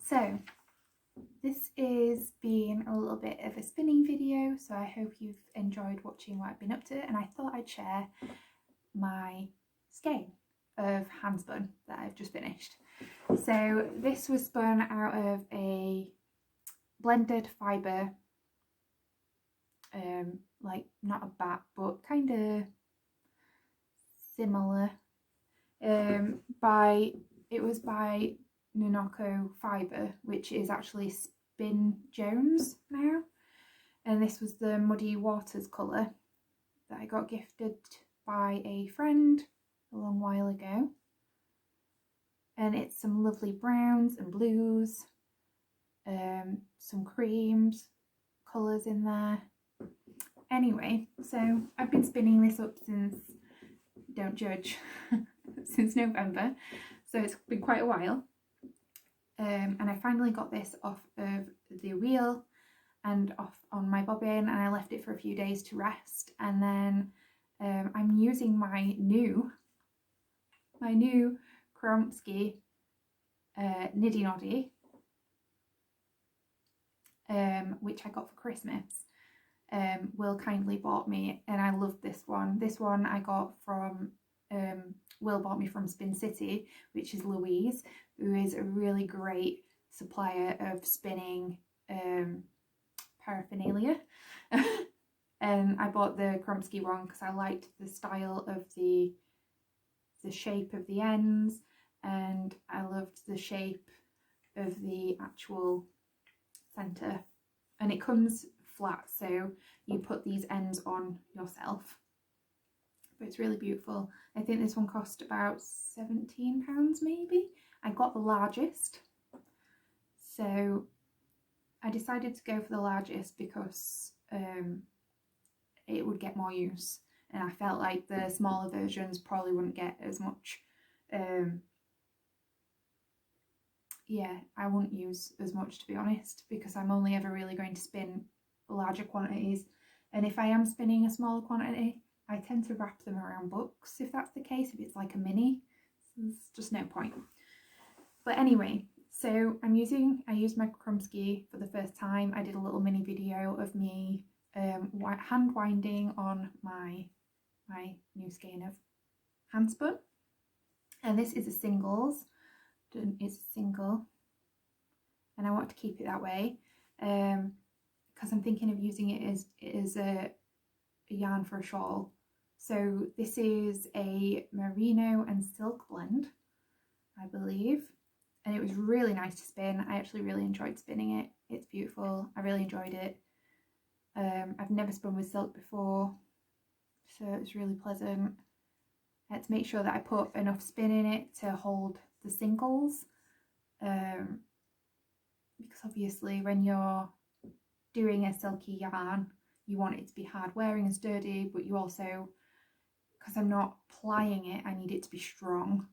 So this is been a little bit of a spinning video, so I hope you've enjoyed watching what I've been up to, and I thought I'd share my skein of handspun that I've just finished. So this was spun out of a blended fibre, like not a bat but kind of similar, it was by Nunoco fibre, which is actually Spin Jones now, and this was the Muddy Waters colour that I got gifted by a friend a long while ago, and it's some lovely browns and blues, some creams colours in there. Anyway, so I've been spinning this up since, don't judge, since November, so it's been quite a while. And I finally got this off of the wheel and off on my bobbin, and I left it for a few days to rest, and then I'm using my new Kromski Niddy Noddy, which I got for Christmas. Will kindly bought me, and I love this one. This one I got from Will bought me from Spincity, which is Louise, who is a really great supplier of spinning paraphernalia. And I bought the Kromski one because I liked the style of the shape of the ends, and I loved the shape of the actual centre. And it comes flat, so you put these ends on yourself. But it's really beautiful. I think this one cost about £17 maybe. I got the largest, so I decided to go for the largest because it would get more use, and I felt like the smaller versions probably wouldn't get as much. Yeah, I wouldn't use as much, to be honest, because I'm only ever really going to spin larger quantities, and if I am spinning a smaller quantity, I tend to wrap them around books if that's the case, if it's like a mini. So there's just no point. But anyway, so I used my Kromski for the first time. I did a little mini video of me hand winding on my new skein of Handspun, and this is a singles. It's a single, and I want to keep it that way because I'm thinking of using it as a yarn for a shawl. So this is a merino and silk blend, I believe, and it was really nice to spin. I actually really enjoyed spinning it. It's beautiful. I really enjoyed it. I've never spun with silk before, so it was really pleasant. I had to make sure that I put enough spin in it to hold the singles, because obviously when you're doing a silky yarn, you want it to be hard wearing and sturdy, but you also, because I'm not plying it, I need it to be strong,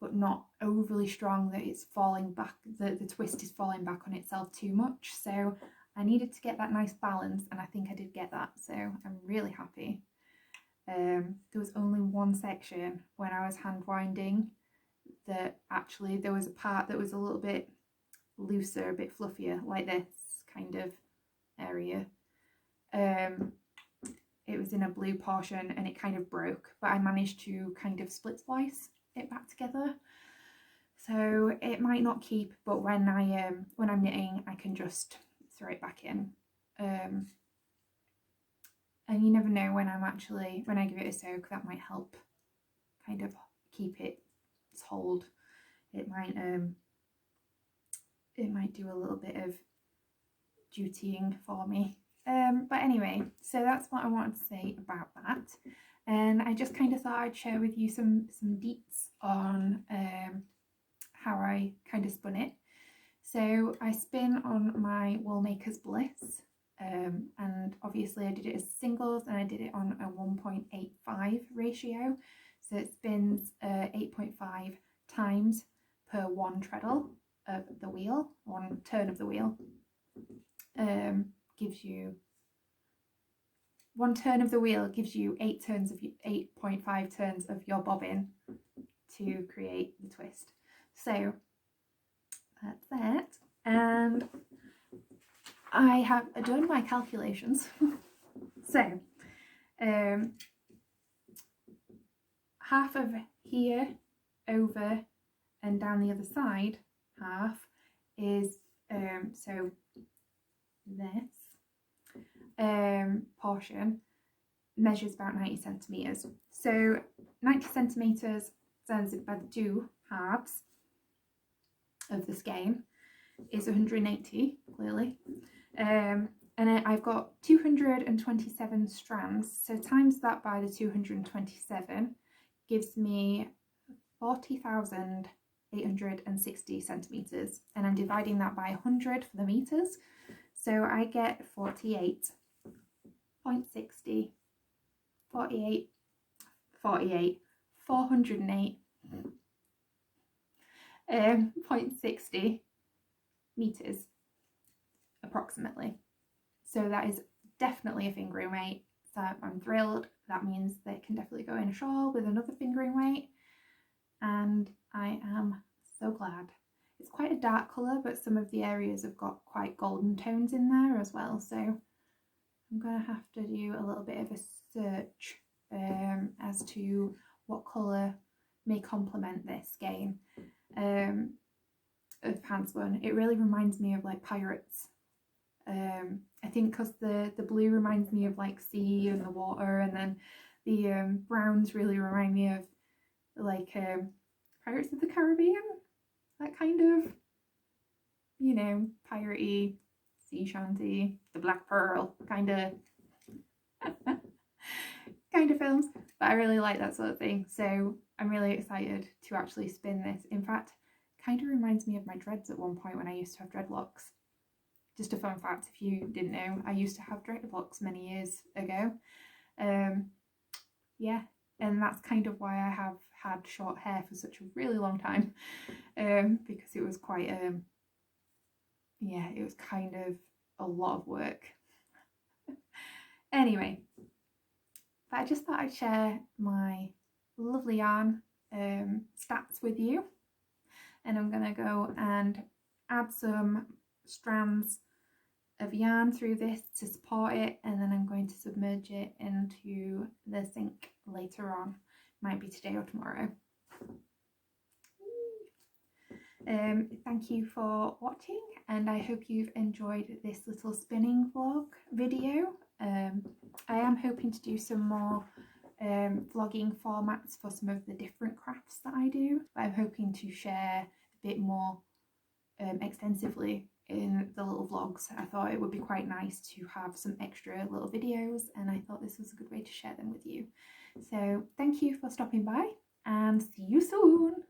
but not overly strong that it's falling back, the twist is falling back on itself too much. So I needed to get that nice balance, and I think I did get that, so I'm really happy. There was only one section when I was hand winding that actually there was a part that was a little bit looser, a bit fluffier, like this kind of area. It was in a blue portion and it kind of broke, but I managed to kind of split splice it back together, so it might not keep, but when I'm knitting I can just throw it back in. And you never know when I give it a soak, that might help kind of keep its hold. It might do a little bit of dutying for me. But anyway, so that's what I wanted to say about that. And I just kind of thought I'd share with you some deets on how I kind of spun it. So I spin on my Woolmakers Bliss, and obviously I did it as singles, and I did it on a 1.85 ratio, so it spins 8.5 times per one treadle of the wheel, one turn of the wheel. Gives you one turn of the wheel gives you 8.5 turns of your bobbin to create the twist. So that's that, and I have done my calculations. So half of here over and down the other side half is so this portion measures about 90 centimeters. So 90 centimeters divided by the two halves of the skein is 180, clearly. And I've got 227 strands, so times that by the 227 gives me 40,860 centimeters, and I'm dividing that by 100 for the meters, so I get 408, 408 0.60 meters approximately. So that is definitely a fingering weight, so I'm thrilled. That means that it can definitely go in a shawl with another fingering weight, and I am so glad. It's quite a dark colour, but some of the areas have got quite golden tones in there as well, so I'm going to have to do a little bit of a search as to what colour may complement this skein of Handspun. It really reminds me of like pirates. I think because the blue reminds me of like sea and the water, and then the browns really remind me of like Pirates of the Caribbean, that kind of, you know, piratey, sea shanty, the Black Pearl kind of films, but I really like that sort of thing, so I'm really excited to actually spin this. In fact, kind of reminds me of my dreads at one point when I used to have dreadlocks. Just a fun fact if you didn't know, I used to have dreadlocks many years ago. Yeah, and that's kind of why I have had short hair for such a really long time, because it was quite yeah, it was kind of a lot of work. Anyway, but I just thought I'd share my lovely yarn stats with you, and I'm gonna go and add some strands of yarn through this to support it, and then I'm going to submerge it into the sink later on. Might be today or tomorrow. Thank you for watching, and I hope you've enjoyed this little spinning vlog video. I am hoping to do some more vlogging formats for some of the different crafts that I do, but I'm hoping to share a bit more extensively in the little vlogs. I thought it would be quite nice to have some extra little videos, and I thought this was a good way to share them with you. So thank you for stopping by, and see you soon.